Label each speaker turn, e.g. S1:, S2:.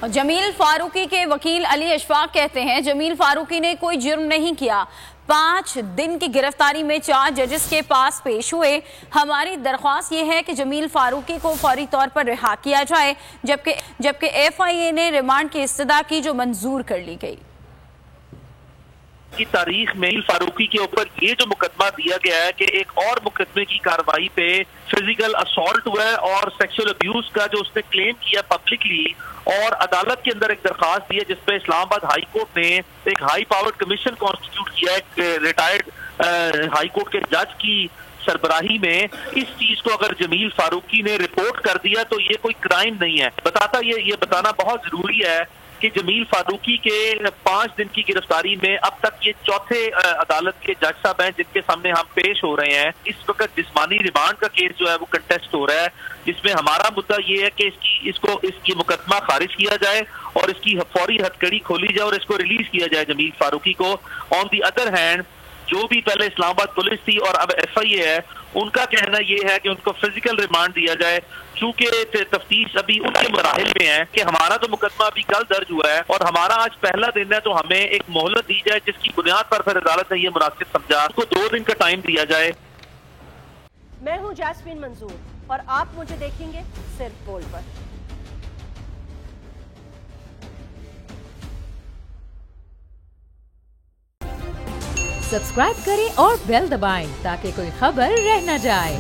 S1: जमील फारूकी के वकील अली अशफाक कहते हैं जमील फारूकी ने कोई जुर्म नहीं किया। 5 दिन की गिरफ्तारी में 4 जजेस के पास पेश हुए। हमारी दरख्वास्त ये है कि जमील फारूकी को फौरी तौर पर रिहा किया जाए, जबकि FIA ने रिमांड की इस्तदा की जो मंजूर कर ली गई।
S2: की तारीख में फारूकी के ऊपर ये जो मुकदमा दिया गया है कि एक और मुकदमे की कार्रवाई पे फिजिकल असॉल्ट हुआ है और सेक्सुअल अब्यूज का जो उसने क्लेम किया पब्लिकली, और अदालत के अंदर एक दरखास्त दी है जिसपे इस्लामाबाद हाई कोर्ट ने एक हाई पावर्ड कमीशन कॉन्स्टिट्यूट किया है रिटायर्ड हाई कोर्ट के जज की सरबराही में। इस चीज को अगर जमील फारूकी ने रिपोर्ट कर दिया तो ये कोई क्राइम नहीं है। ये बताना बहुत जरूरी है कि जमील फारूकी के 5 दिन की गिरफ्तारी में अब तक ये चौथे अदालत के जज साहब हैं जिनके सामने हम पेश हो रहे हैं। इस वक्त जिस्मानी रिमांड का केस जो है वो कंटेस्ट हो रहा है, जिसमें हमारा मुद्दा ये है कि इसकी मुकदमा खारिज किया जाए और इसकी फौरी हथकड़ी खोली जाए और इसको रिलीज किया जाए जमील फारूकी को। ऑन दी अदर हैंड जो भी पहले इस्लामाबाद पुलिस थी और अब FIA है, उनका कहना यह है कि उनको फिजिकल रिमांड दिया जाए, चूंकि तफ्तीश अभी उनके मराहिल में है कि हमारा तो मुकदमा अभी कल दर्ज हुआ है और हमारा आज पहला दिन है, तो हमें एक मोहलत दी जाए जिसकी बुनियाद पर फिर अदालत ने यह मुनासिब समझा उसको 2 दिन का टाइम दिया जाए।
S3: मैं हूं जैस्मीन मंजूर और आप मुझे देखेंगे सिर्फ बोल पर।
S4: सब्सक्राइब करें और बेल दबाएं ताकि कोई खबर रह न जाए।